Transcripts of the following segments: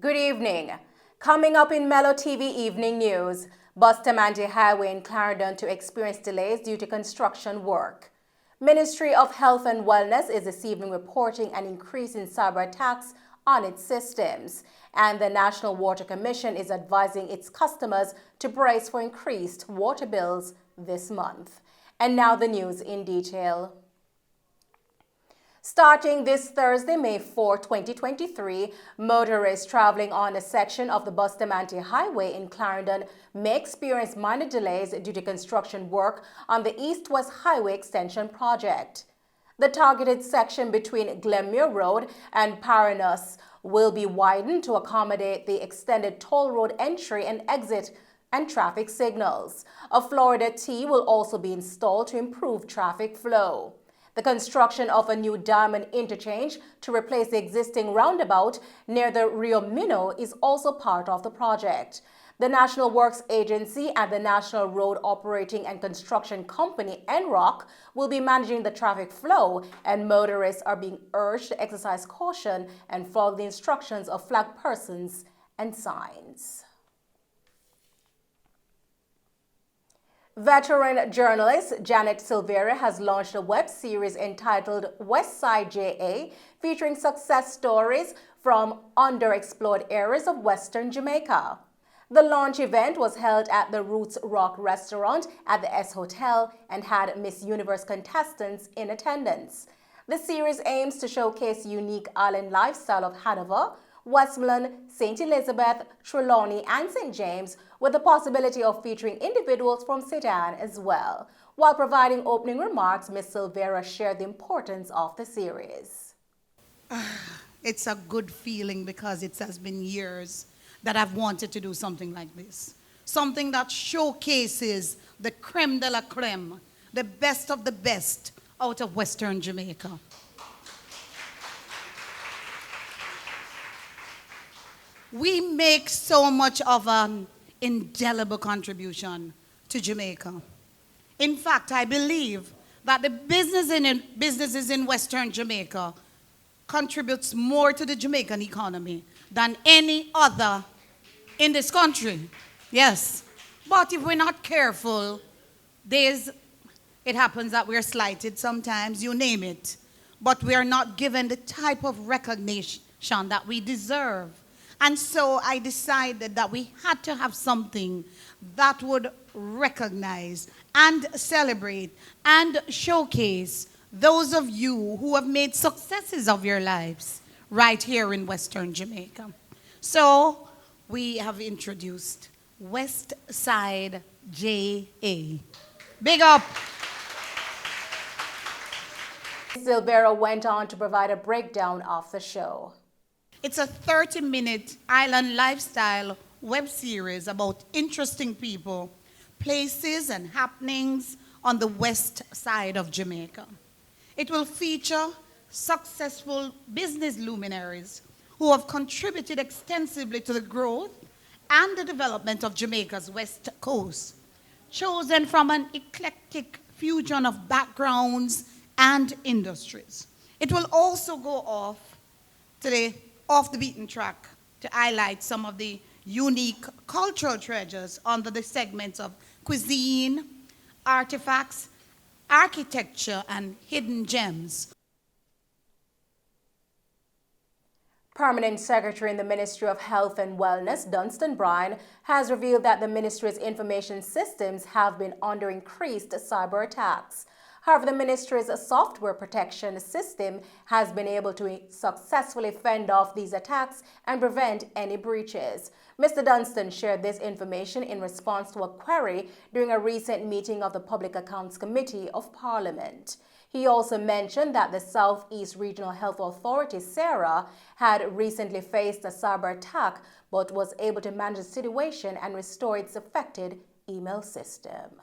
Good evening. Coming up in Mello TV Evening News, Bustamante Highway in Clarendon to experience delays due to construction work. Ministry of Health and Wellness is this evening reporting an increase in cyber attacks on its systems, and the National Water Commission is advising its customers to brace for increased water bills this month. And now the news in detail. Starting this Thursday, May 4, 2023, motorists traveling on a section of the Bustamante Highway in Clarendon may experience minor delays due to construction work on the East-West Highway Extension project. The targeted section between Glenmuir Road and Paramus will be widened to accommodate the extended toll road entry and exit and traffic signals. A Florida T will also be installed to improve traffic flow. The construction of a new diamond interchange to replace the existing roundabout near the Rio Minho is also part of the project. The National Works Agency and the National Road Operating and Construction Company, NROC, will be managing the traffic flow, and motorists are being urged to exercise caution and follow the instructions of flag persons and signs. Veteran journalist Janet Silveira has launched a web series entitled West Side JA, featuring success stories from underexplored areas of Western Jamaica. The launch event was held at the Roots Rock restaurant at the S Hotel and had Miss Universe contestants in attendance. The series aims to showcase unique island lifestyle of Hanover, Westmoreland, St. Elizabeth, Trelawney, and St. James, with the possibility of featuring individuals from St. Anne as well. While providing opening remarks, Ms. Silveira shared the importance of the series. It's a good feeling because it has been years that I've wanted to do something like this. Something that showcases the creme de la creme, the best of the best out of Western Jamaica. We make so much of an indelible contribution to Jamaica. In fact, I believe that the businesses in Western Jamaica contributes more to the Jamaican economy than any other in this country. Yes. But if we're not careful, it happens that we're slighted sometimes, you name it. But we are not given the type of recognition that we deserve. And so I decided that we had to have something that would recognize and celebrate and showcase those of you who have made successes of your lives right here in Western Jamaica. So we have introduced West Side JA. Big up! Silveira went on to provide a breakdown of the show. It's a 30-minute island lifestyle web series about interesting people, places, and happenings on the west side of Jamaica. It will feature successful business luminaries who have contributed extensively to the growth and the development of Jamaica's west coast, chosen from an eclectic fusion of backgrounds and industries. It will also go off the beaten track to highlight some of the unique cultural treasures under the segments of cuisine, artifacts, architecture, and hidden gems. Permanent Secretary in the Ministry of Health and Wellness, Dunstan Bryan, has revealed that the ministry's information systems have been under increased cyber attacks. However, the ministry's software protection system has been able to successfully fend off these attacks and prevent any breaches. Mr. Dunstan shared this information in response to a query during a recent meeting of the Public Accounts Committee of Parliament. He also mentioned that the Southeast Regional Health Authority, SARA, had recently faced a cyber attack but was able to manage the situation and restore its affected email system.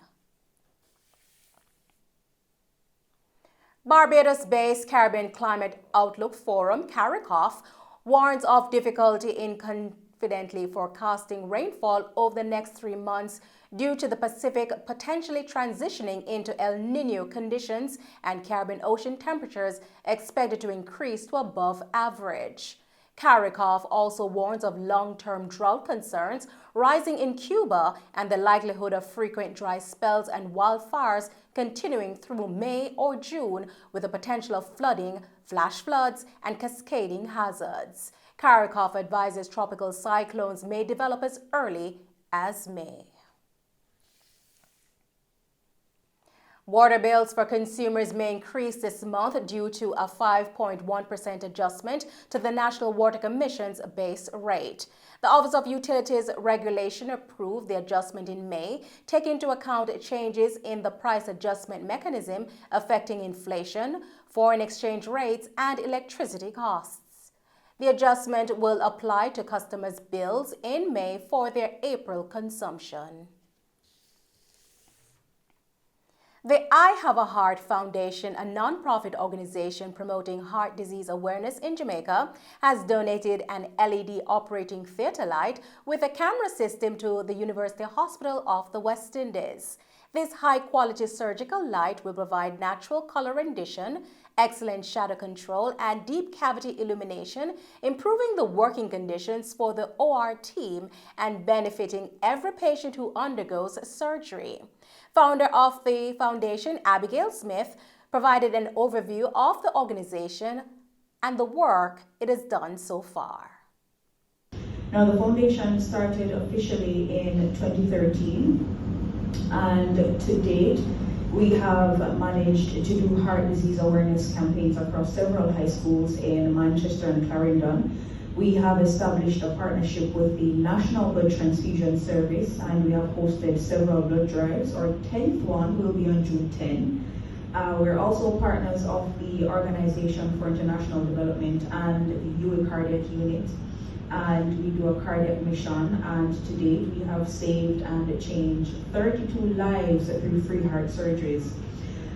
Barbados-based Caribbean Climate Outlook Forum, CARICOF, warns of difficulty in confidently forecasting rainfall over the next 3 months due to the Pacific potentially transitioning into El Niño conditions and Caribbean Ocean temperatures expected to increase to above average. Karikoff also warns of long-term drought concerns rising in Cuba and the likelihood of frequent dry spells and wildfires continuing through May or June, with the potential of flooding, flash floods, and cascading hazards. Karikoff advises tropical cyclones may develop as early as May. Water bills for consumers may increase this month due to a 5.1% adjustment to the National Water Commission's base rate. The Office of Utilities Regulation approved the adjustment in May, taking into account changes in the price adjustment mechanism affecting inflation, foreign exchange rates, and electricity costs. The adjustment will apply to customers' bills in May for their April consumption. The I Have a Heart Foundation, a non-profit organization promoting heart disease awareness in Jamaica, has donated an LED operating theater light with a camera system to the University Hospital of the West Indies. This high-quality surgical light will provide natural color rendition, excellent shadow control, and deep cavity illumination, improving the working conditions for the OR team and benefiting every patient who undergoes surgery. Founder of the foundation, Abigail Smith, provided an overview of the organization and the work it has done so far. Now, the foundation started officially in 2013, and to date, we have managed to do heart disease awareness campaigns across several high schools in Manchester and Clarendon. We have established a partnership with the National Blood Transfusion Service, and we have hosted several blood drives. Our 10th one will be on June 10. We're also partners of the Organization for International Development and the UE Cardiac Unit, and we do a cardiac mission, and to date we have saved and changed 32 lives through free heart surgeries.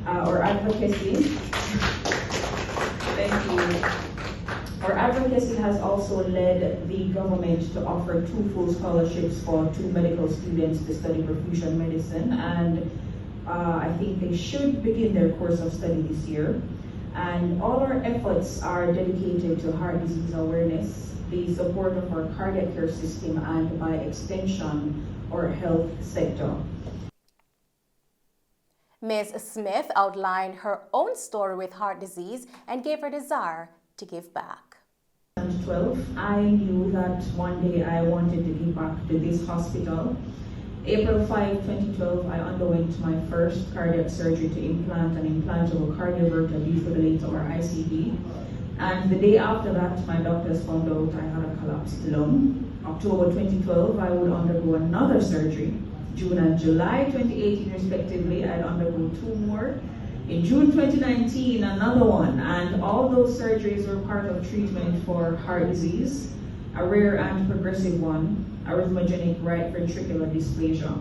Our advocacy, thank you. Our advocacy has also led the government to offer 2 full scholarships for 2 medical students to study perfusion medicine, and I think they should begin their course of study this year. And all our efforts are dedicated to heart disease awareness, the support of our cardiac care system, and by extension, our health sector. Ms. Smith outlined her own story with heart disease and gave her desire to give back. At 12, I knew that one day I wanted to give back to this hospital. April 5, 2012, I underwent my first cardiac surgery to implant an implantable cardioverter defibrillator, or ICD. And the day after that, my doctors found out I had a collapsed lung. October 2012, I would undergo another surgery. June and July 2018, respectively, I'd undergo 2 more. In June 2019, another one, and all those surgeries were part of treatment for heart disease, a rare and progressive one, arrhythmogenic right ventricular dysplasia.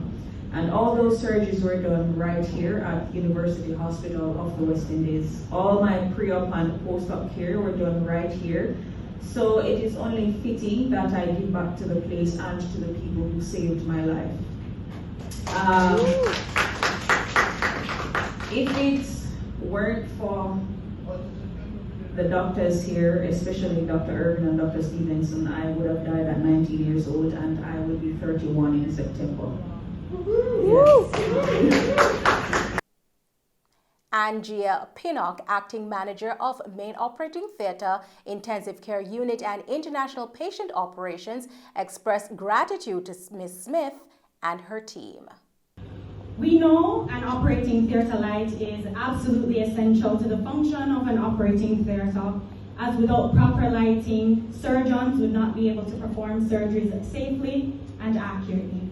And all those surgeries were done right here at University Hospital of the West Indies. All my pre-op and post-op care were done right here. So it is only fitting that I give back to the place and to the people who saved my life. If it weren't for the doctors here, especially Dr. Irvin and Dr. Stevenson, I would have died at 19 years old, and I will be 31 in September. Yes. Angia Pinnock, acting manager of Main Operating Theatre, Intensive Care Unit and International Patient Operations, expressed gratitude to Ms. Smith and her team. We know an operating theatre light is absolutely essential to the function of an operating theatre, as without proper lighting, surgeons would not be able to perform surgeries safely and accurately.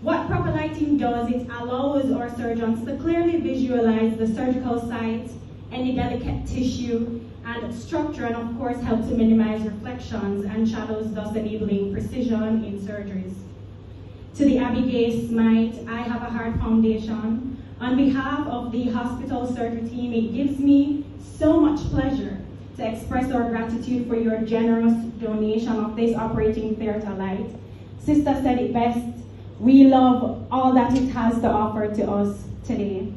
What proper lighting does, it allows our surgeons to clearly visualize the surgical site, any delicate tissue and structure, and of course help to minimize reflections and shadows, thus enabling precision in surgeries. To the Abigail Smith I Have a Heart Foundation, on behalf of the hospital surgery team, it gives me so much pleasure to express our gratitude for your generous donation of this operating theatre light. Sister said it best, we love all that it has to offer to us today.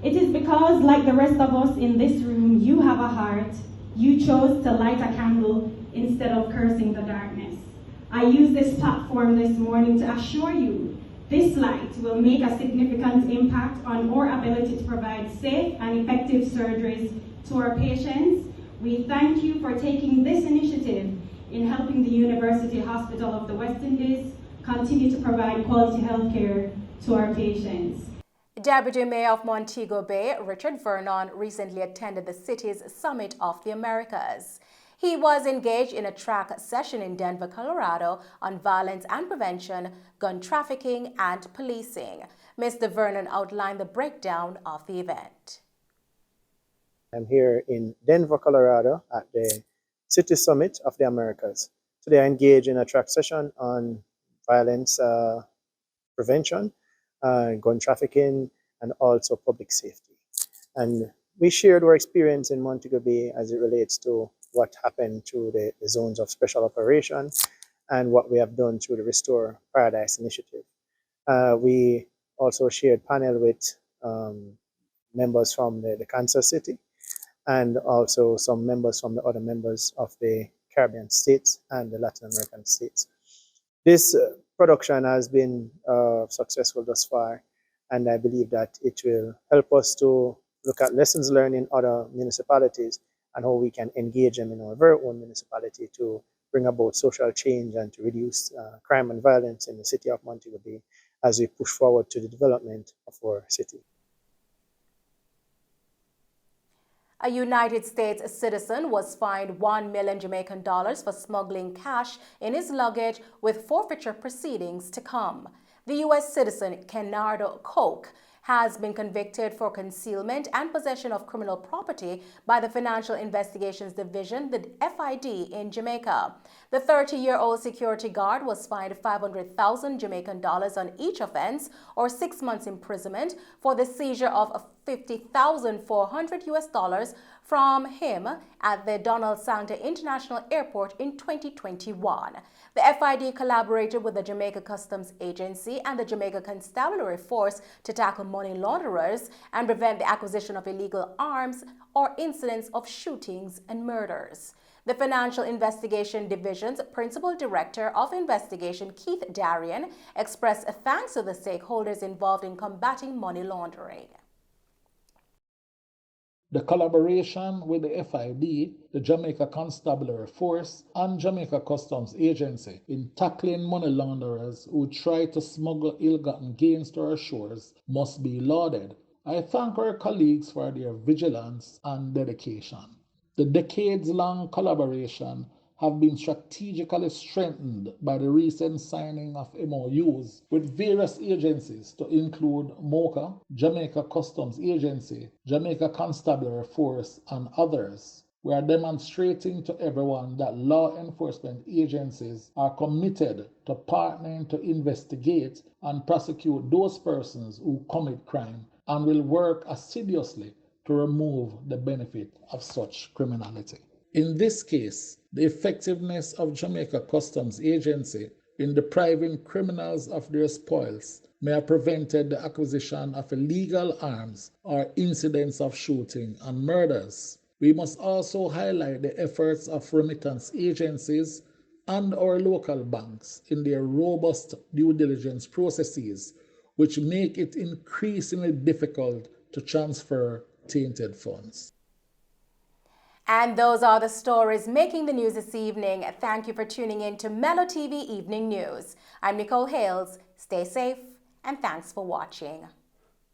It is because, like the rest of us in this room, you have a heart, You chose to light a candle instead of cursing the darkness. I use this platform this morning to assure you this light will make a significant impact on our ability to provide safe and effective surgeries to our patients. We thank you for taking this initiative in helping the University Hospital of the West Indies continue to provide quality health care to our patients. Deputy Mayor of Montego Bay, Richard Vernon, recently attended the city's Summit of the Americas. He was engaged in a track session in Denver, Colorado on violence and prevention, gun trafficking, and policing. Mr. Vernon outlined the breakdown of the event. I'm here in Denver, Colorado at the City Summit of the Americas. Today I engage in a track session on violence prevention, gun trafficking, and also public safety. And we shared our experience in Montego Bay as it relates to what happened through the zones of special operation and what we have done through the Restore Paradise initiative. We also shared panel with members from the Kansas City and also some members from the other members of the Caribbean states and the Latin American states. This production has been successful thus far, and I believe that it will help us to look at lessons learned in other municipalities and how we can engage them in our very own municipality to bring about social change and to reduce crime and violence in the city of Montego Bay as we push forward to the development of our city. A United States citizen was fined $1 million Jamaican for smuggling cash in his luggage, with forfeiture proceedings to come. The U.S. citizen Kenardo Koch has been convicted for concealment and possession of criminal property by the Financial Investigations Division, the FID, in Jamaica. The 30-year-old security guard was fined 500,000 Jamaican dollars on each offense, or 6 months imprisonment, for the seizure of $50,400 from him at the Donald Sangster International Airport in 2021. The FID collaborated with the Jamaica Customs Agency and the Jamaica Constabulary Force to tackle money launderers and prevent the acquisition of illegal arms or incidents of shootings and murders. The Financial Investigation Division's Principal Director of Investigation, Keith Darian, expressed thanks to the stakeholders involved in combating money laundering. The collaboration with the FID, the Jamaica Constabulary Force, and Jamaica Customs Agency in tackling money launderers who try to smuggle ill-gotten gains to our shores must be lauded. I thank our colleagues for their vigilance and dedication. The decades-long collaboration have been strategically strengthened by the recent signing of MOUs with various agencies to include MOCA, Jamaica Customs Agency, Jamaica Constabulary Force, and others. We are demonstrating to everyone that law enforcement agencies are committed to partnering to investigate and prosecute those persons who commit crime and will work assiduously to remove the benefit of such criminality. In this case, the effectiveness of Jamaica Customs Agency in depriving criminals of their spoils may have prevented the acquisition of illegal arms or incidents of shooting and murders. We must also highlight the efforts of remittance agencies and our local banks in their robust due diligence processes, which make it increasingly difficult to transfer tainted funds. And those are the stories making the news this evening. Thank you for tuning in to Mello TV Evening News. I'm Nicole Hales. Stay safe and thanks for watching.